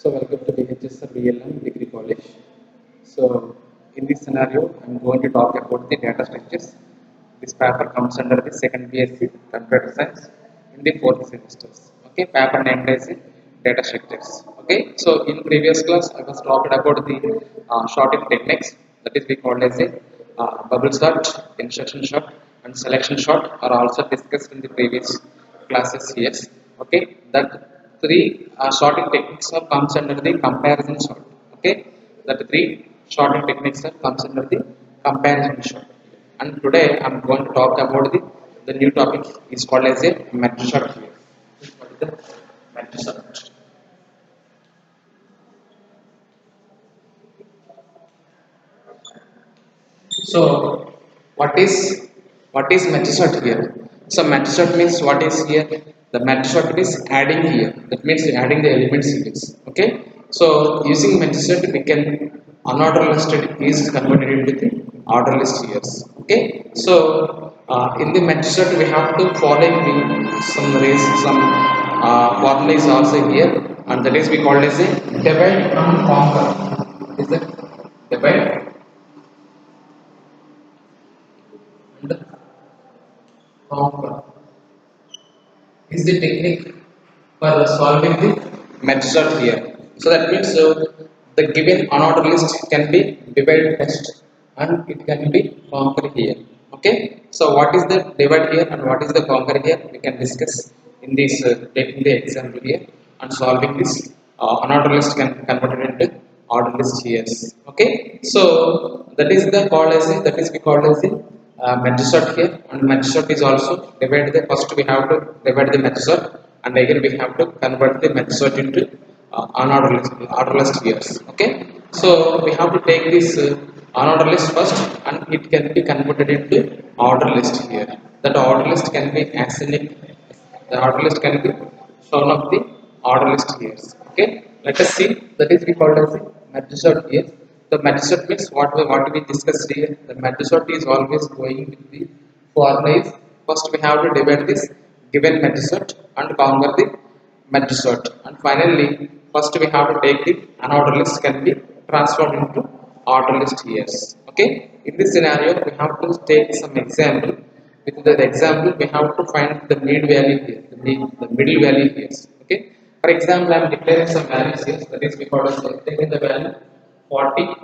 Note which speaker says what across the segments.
Speaker 1: So welcome to BHS BLM Degree College. So in this scenario, I'm going to talk about the data structures. This paper comes under the second BSc Computer Science in the fourth semesters. Okay, paper named as data structures. Okay, so in previous class I was talked about the sorting techniques, that is we called as a bubble sort, instruction sort, and selection sort are also discussed in the previous classes. Yes, okay, that three sorting techniques are comes under the comparison sort. Okay, that three sorting techniques are comes under the comparison sort. And today I'm going to talk about the new topic is called as a merge sort here. What is the merge sort? So what is Matisot here? So Matisot means what is here? The Matisot is adding here. That means adding the element series. Okay. So using Matisot we can unordered listed is converted into the order list here. Okay. So in the Matisot we have to follow some formula is also here, and that is we call as a divide and conquer. Is that divide and conquer is the technique for solving the method here. So that means the given unordered list can be divided first and it can be conquered here. Okay. So what is the divide here and what is the conquer here? We can discuss in this taking the example here and solving this unordered list can convert it into ordered list here. Okay. So that is the called as that is we called as the method here, and method is also divide the first we have to divide the method and again we have to convert the method into unordered list here. Okay, so we have to take this unordered list first and it can be converted into order list here. That order list can be acyclic, the order list can be shown up the order list here. Okay, let us see, that is we call as the method here. The method means what we discussed here. The method is always going with the formula is first we have to divide this given method and conquer the method, and finally first we have to take the unordered list can be transformed into order list here. Okay, in this scenario we have to take some example. With the example we have to find the mid value here, the middle value here. Okay, for example I am declaring some values here, that is we call as taking the value 40,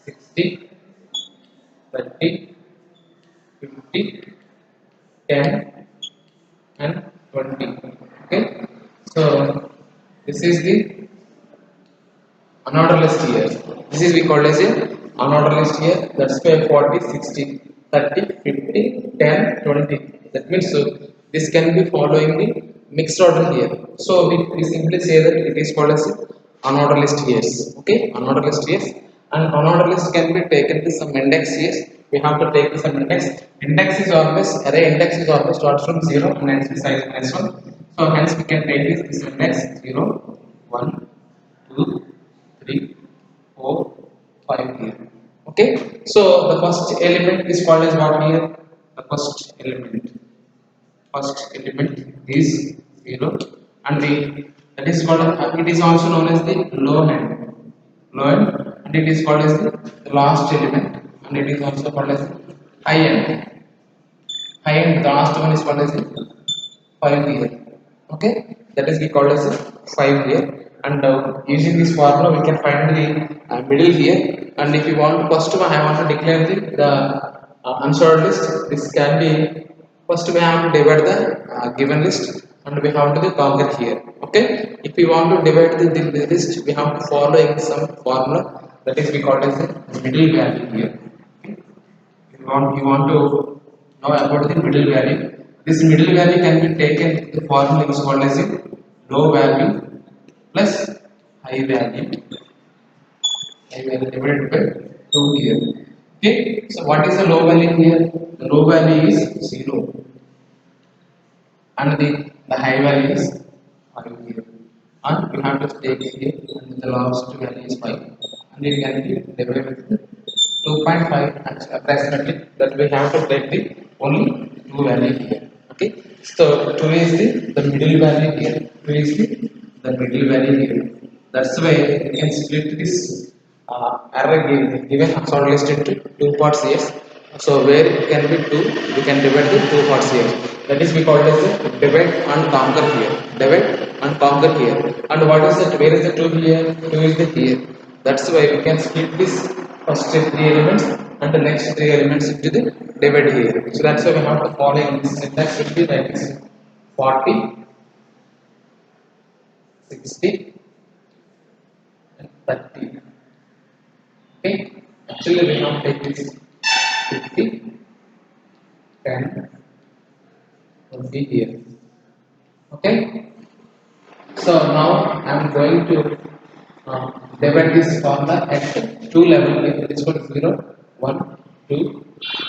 Speaker 1: 60, 30, 50, 10 and 20. Okay, so this is the unordered list here. This is we call as a unordered list here. That's why 40, 60, 30, 50, 10, 20. That means so this can be following the mixed order here. So we simply say that it is called as unordered list here. Okay, unordered list here. And unordered list can be taken to some index here. We have to take some index. Index is always array index is always starts from 0 and ends with size -1. So hence we can take this index 0, 1, 2, 3, 4, 5 here. Okay, so the first element is called as what here? The first element is 0, and the that is called it is also known as the low end, and it is called as the last element, and it is also called as high end. The last one is called as 5 here. Okay, that is we call as 5 here, and using this formula we can find the middle here. And if you want first one I want to declare the unsorted list. This can be first we have to divide the given list and we have to the conquer here. Okay, if we want to divide the list we have to follow some formula, that is we call as the middle value here. Okay, you want to know about the middle value. This middle value can be taken, the formula is called as a low value plus high value, divided by 2 here. Okay, so what is the low value here? The low value is 0 and the high value is 5 here. And you have to take here and the last value is 5 and it can be divided with 2.5 approximately, that we have to take the only 2 value here. Okay, so 2 is the middle value here, 2 is the middle value here. That's why we can split this array given sort list into two parts here. So where it can be two, we can divide the two parts here. That is we call it as the divide and conquer here. Divide and conquer here. And what is that? Where is the two here? Two is the here. That's why we can split this first three elements and the next three elements into the divide here. So that's why we have to follow in this syntax will be like this: 40, 60, and 30. Okay, actually we have to take this 50, 10, 20 here. Okay, so now I am going to divide this formula at two levels. It is called 0, 1, 2,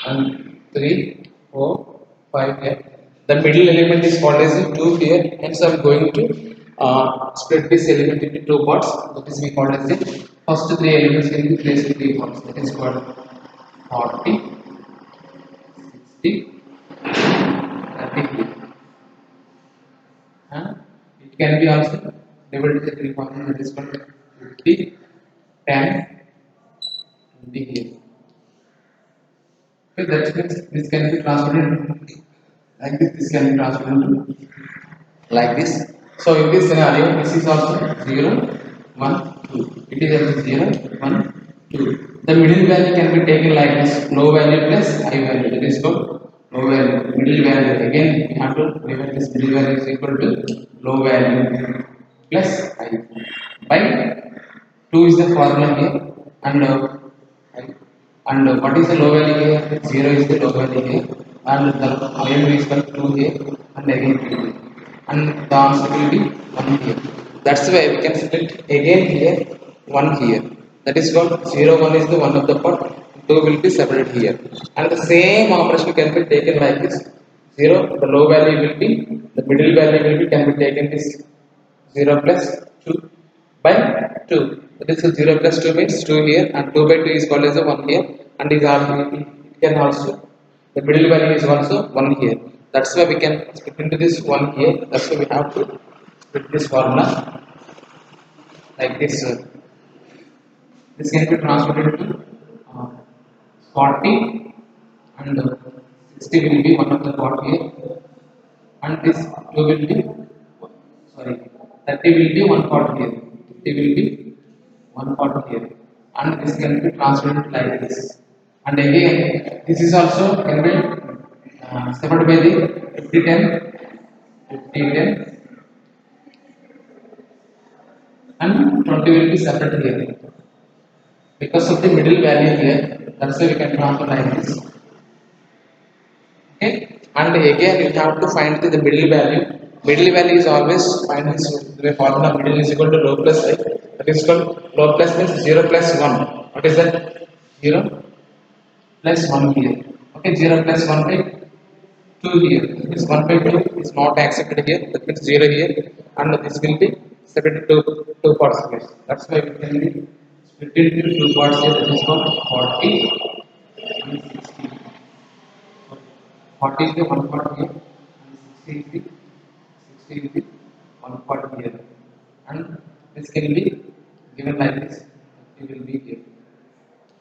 Speaker 1: and 3, 4, 5 here. The middle element is called as a 2 here, hence I am going to split this element into two parts. That is we call as the first three elements can be placed in three parts. That is called 40, 60, 30. It can be also divided into three parts. That is called 50, 10, 20 here. Okay, that means this can be transferred like this. This can be transferred like this. So in this scenario, this is also 0, 1, 2. It is also 0, 1, 2. The middle value can be taken like this: low value plus high value. That is called low value. Middle value. Again, we have to divide this middle value is equal to low value plus high by 2 is the formula here, and what is the low value here? 0 is the low value here, and the higher value is equal to 2 here, and again 2 here, and the answer will be 1 here. That's why we can split again here 1 here. That is called 0, 1 is the one of the part, 2 will be separated here, and the same operation can be taken like this: 0, the low value will be, the middle value will be, can be taken this 0 plus 2 by 2. That is 0 plus 2 means 2 here, and 2 by 2 is called as a 1 here, and is also, it can also, the middle value is also 1 here. That's why we can split into this 1 here. That's why we have to split this formula like this. This can be transferred into 40, and 60 will be one of the part here, and this 2 will be, sorry, 30 will be one part here, 50 will be one part here, and this can be transferred like this. And again, this is also can be separated by the 50 10, 50 10, and 20 will be separated here because of the middle value here. That's why we can transfer like this. Okay, and again you have to find the middle value. Middle value is always find this the formula: middle is equal to low plus high. That is called low plus means 0 plus 1. What is that? 0 plus 1 here. Okay, 0 plus 1 by 2 here. This 1 by 2 is not accepted here. That means 0 here, and this will be separated to two parts here. That's why we can be split into two parts here. That is called 40 and 60. 40 is the one part here, and 60 is the one part here, and this can be given like this. It will be here,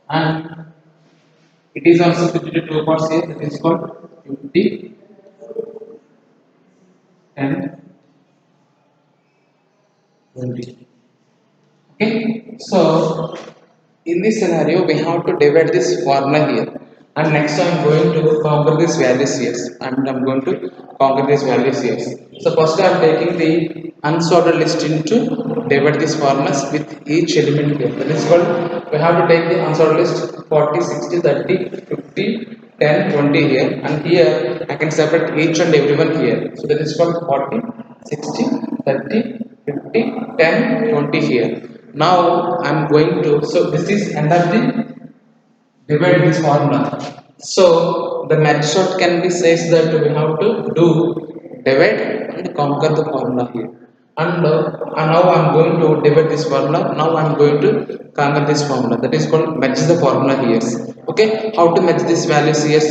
Speaker 1: and it is also split into two parts here. That is called 50, 10, 20. Okay, so in this scenario, we have to divide this formula here. And next I'm going to conquer this values here. And I'm going to conquer this values here. So first I'm taking the unsorted list into divide these formulas with each element here. That is called, we have to take the unsorted list 40, 60, 30, 50, 10, 20 here. And here I can separate each and every one here. So that is called 40, 60, 30, 50, 10, 20 here. Now I'm going to, so this is end of the divide this formula. So the method can be says that we have to do divide and conquer the formula here. And now I'm going to divide this formula. Now I'm going to conquer this formula. That is called match the formula here. Okay, how to match these values here?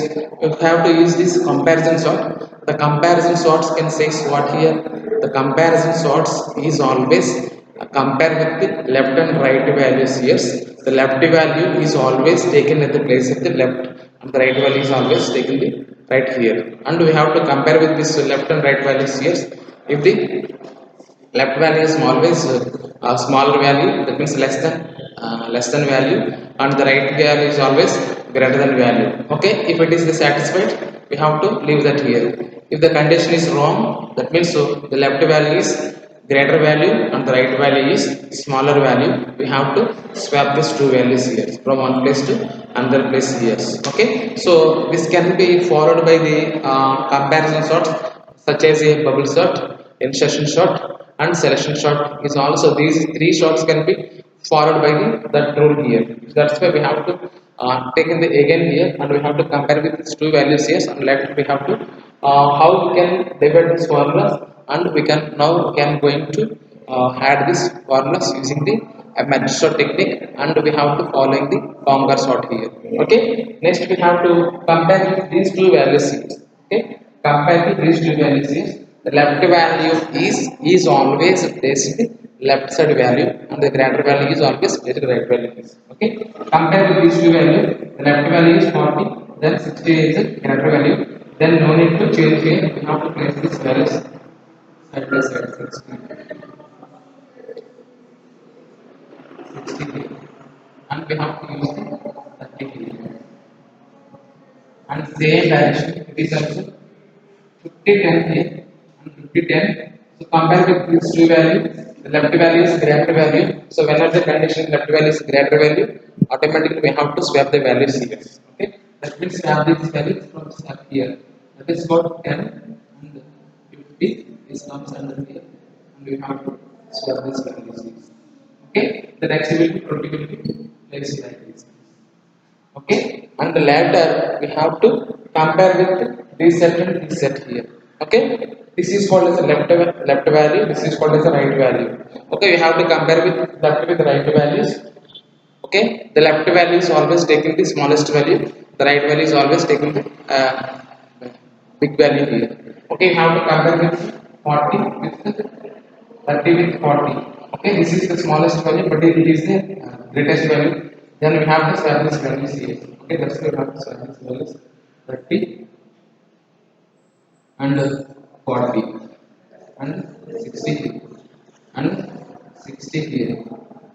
Speaker 1: You have to use this comparison sort. The comparison sorts can say what here? The comparison sorts is always compare with the left and right values here. The left value is always taken at the place of the left, and the right value is always taken the right here. And we have to compare with this left and right values here. If the left value is always a smaller value, that means less than value, and the right value is always greater than value. Okay, if it is satisfied, we have to leave that here. If the condition is wrong, that means so the left value is greater value and the right value is smaller value, we have to swap these two values here from one place to another place here. Okay, so this can be followed by the comparison sorts, such as a bubble sort, insertion sort, and selection sort is also, these three sorts can be followed by the that rule here. That's why we have to take in the again here, and we have to compare with these two values here, and left we have to how we can divide this formulas, and we can now we can going to add this formulas using the match sort technique, and we have to following the conquer sort here. Okay, next we have to compare with these two values here. Okay, compare with these two values here. The left value is always placed left side value, and the greater value is always placed right value. Okay, compare with these two values. The left value is 40, then 60 is the greater value. Then no need to change here. We have to place these values side by side. 60 here, and we have to use the 30 here. And same direction, it is also 50 10 here and 50 10. So compare with these two values. The left value is greater value. So whenever the condition left value is greater value, automatically we have to swap the values here. Okay, that means we have these values from swap here. That is what 10 and 50 is comes under here, and we have to swap these values here. Okay, the next will be 20 will be placed like this. Okay, and later we have to compare with this set and this set here. Okay, this is called as a left value, this is called as a right value. Okay, we have to compare with left with right values. Okay, the left value is always taking the smallest value, the right value is always taking the big value here. Okay, we have to compare with 40 with 30 with 40. Okay, this is the smallest value, but it is the greatest value. Then we have to swap this values here. Okay, that's why we have to swap this values 30 and 40 and 60 here and 60 here.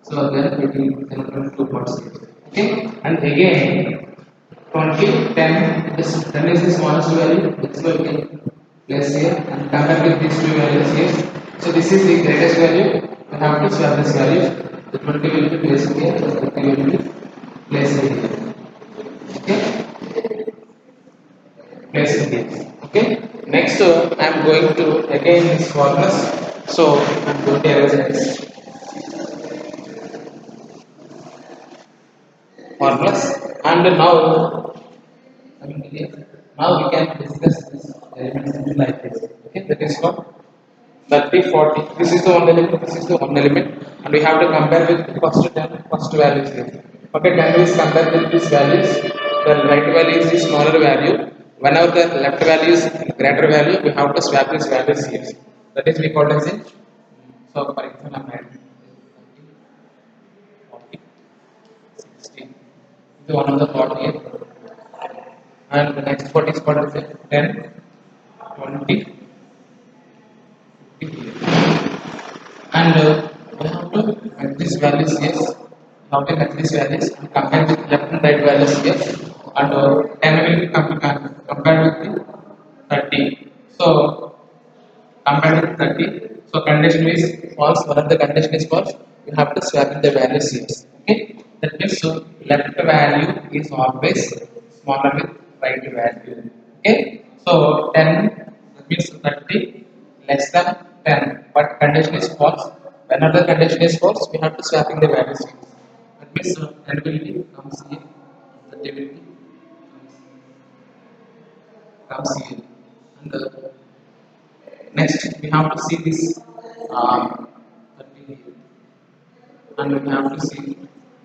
Speaker 1: So then it will be 2 parts here. Okay, and again 20 10, this 10 is the smallest value, this will be place here and compare with these two values here. So this is the greatest value, we have to swap this value. The 20 will be placed here, the 30 will be placed here. Okay, placed here. Okay, next I am going to again this formulas. So I am going to erase this formulas, and now I mean, now we can discuss this elements like this. Okay, that is what 30, 40. This is the one element, this is the one element, and we have to compare with the first 10 first values here. Okay, 10 is compared with these values. The right value is the smaller value. Whenever the left value is greater value, we have to swap these values here. That is we call as a, so for example, I'm writing 40, 60. This is one of the 40 here. And the next 40 is called as a 10, 20, 50 here. And we have to add these values here. We have to add these values and compare with left and right values here. And 10 will be compared with the 30. So compared with 30. So condition is false. One of the condition is false. We have to swap in the values here. Okay. That means so left value is always smaller with right value. Okay. So 10, that means 30 less than 10, but condition is false. Whenever the condition is false, we have to swap in the values. That means 10 will be comes here, 30 will be comes here. And next we have to see this 30 here, and we have to see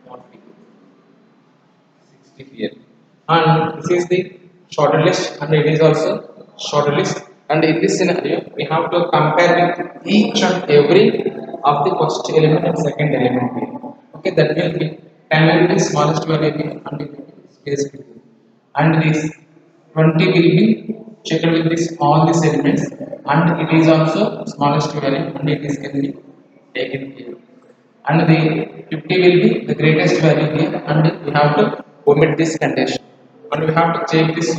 Speaker 1: 40, 60 here. And this is the shorter list, and it is also shorter list. And in this scenario, we have to compare with each and every of the first element and second element here. Okay, that will be 10 will be smallest value here and it will be space between. And this 20 will be checked with this all these elements and it is also smallest value and it is can be taken here. And the 50 will be the greatest value here and we have to omit this condition and we have to check this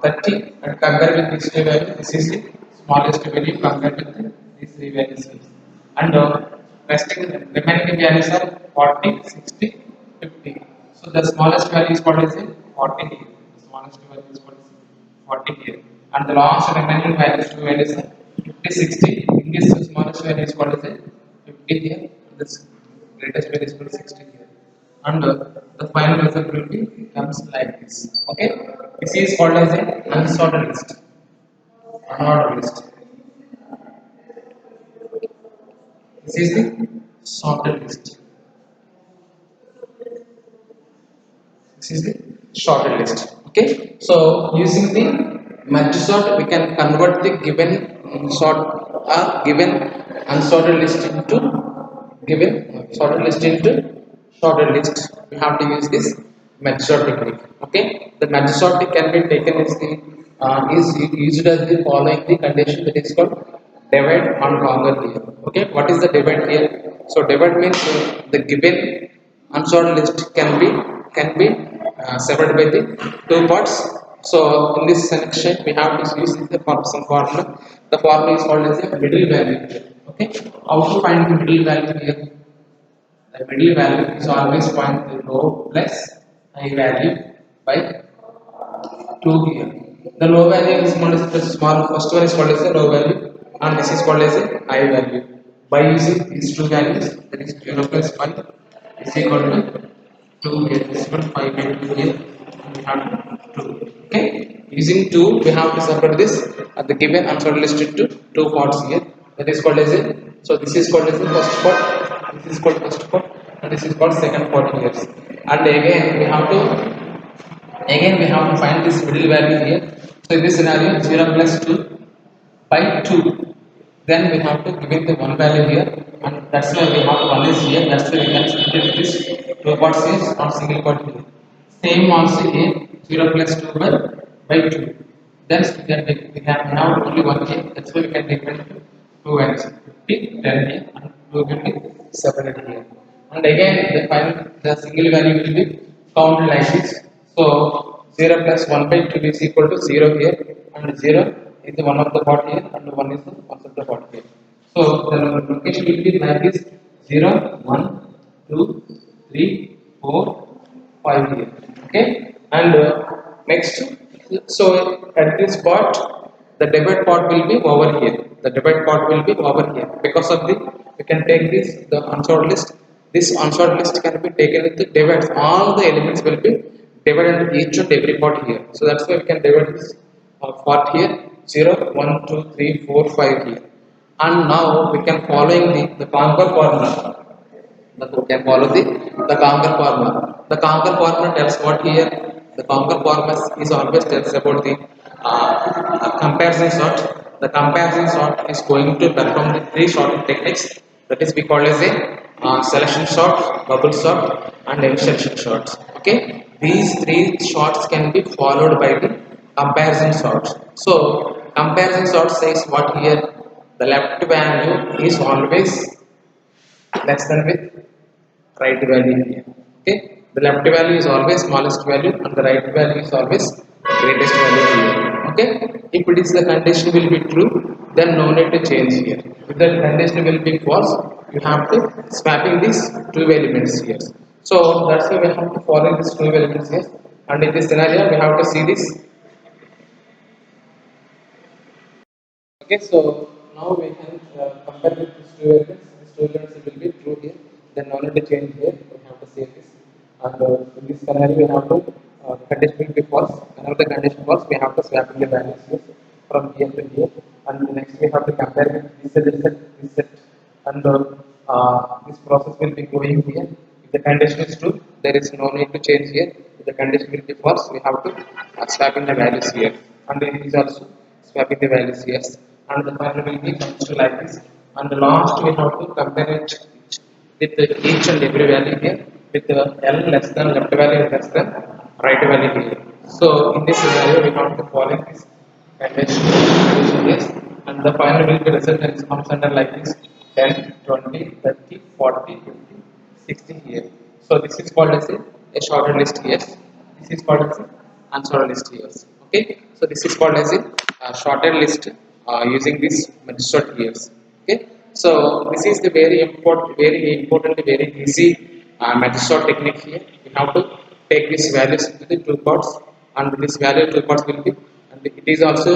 Speaker 1: 30 and compare with this value. This is the smallest value compared with these three values here. And resting remaining values are 40, 60, 50. So the smallest value is what is it? 40 here. The smallest value is what is it? 40 here. And the last remaining values two values are 50, 60. In this smallest value is what is it? 50 here. This greatest value is equal to 60 here. And the final result will be comes like this. Okay. This is called as an unsorted list. Unordered list. This is the sorted list. This is the sorted list. Okay. So using the merge sort, we can convert the given sort given unsorted list into given sorted list into sorted list. We have to use this merge sort technique. Okay. The merge sort can be taken as the is used as the following the condition that is called divide and conquer here. Okay. What is the divide here? So divide means the given unsorted list can be severed by the two parts. So in this section we have to use the some formula. The formula is called as a middle value. Okay, how to find the middle value here? The middle value is always find the low plus high value by 2 here. The low value is called as the small first one is called as the low value and this is called as a high value. By using these two values, that is 0 plus 5 is equal to 2 here, this one 5 by 2 here, and we have 2. Okay, using 2 we have to separate this at the given unsorted list into two parts here. That is called as a, so this is called as the first part, this is called first part, and this is called second part here. And again we have to find this middle value here. So in this scenario 0 plus 2 by 2, then we have to give it the one value here and that's why we have one is here, that's why we can split it this two parts is not single part here. Same also here 0 plus 2 by 2, then we can have only one here, that's why we can take it 2 and 50 10 here and 2 will be separated here. And again the single value will be counted like this. So 0 plus 1 by 2 is equal to 0 here and 0 is the one of the part here and 1 is the one of the part here. So the location will be like this 0, 1, 2, 3, 4, 5 here. Okay, and next, so at this part the debit part will be over here. The debit part will be over here. Because of the we can take this the unsorted list. This unsorted list can be taken with the divides. All the elements will be divided into each and every part here. So that's why we can divide this part here 0, 1, 2, 3, 4, 5 here. And now we can following the conquer formula. We can follow the conquer formula. The conquer formula tells what here? The conquer formula is always tells about the comparison sort. The comparison sort is going to perform the three sorting techniques. That is we call as a selection sort, bubble sort, and insertion sorts. Okay, these three sorts can be followed by the comparison sorts. So comparison sort says what here? The left value is always less than with right value here. Okay, the left value is always smallest value and the right value is always greatest value here. Okay, if it is the condition will be true, then no need to change here. If the condition will be false, you have to swapping these two elements here. So that's why we have to follow these two elements here. And in this scenario we have to see this. Okay, so now we can compare with these two elements. These two elements will be true here. Then no need to change here. We have to save this. And in this scenario, we have to condition will be false. Whenever the condition false, we have to swap in the values here from here to here. And next we have to compare with this set, and this process will be going here. If the condition is true, there is no need to change here. If the condition will be false, we have to swap in the values here. And it is also swapping the values here. And the final will be comes to like this. and last we have to compare it with each and every value here with L less than left value less than right value here. So in this scenario we have to follow this condition yes, and the final will be result and comes under like this 10, 20, 30, 40, 50, 60 here. So this is called as a shorter list yes. This is called as a unsorted list here. Okay. So this is called as a shorter list using this method here. Okay. So this is the very important, very easy method technique here. You have to take these values into the two parts, and this value two parts will be, and it is also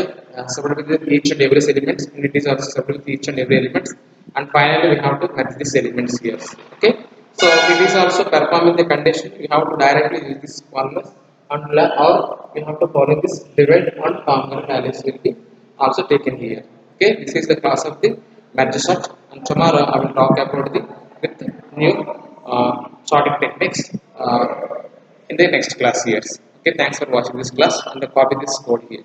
Speaker 1: separated with each and every elements, and it is also separated with each and every elements, and finally we have to match these elements here. Okay. So it is also performing the condition. You have to directly use this formulas, and or we have to follow this divide and conquer values will be also taken here. Okay, this is the class of the merge sort, and tomorrow I will talk about the with new sorting techniques in the next class years. Okay, thanks for watching this class, and copy this code here.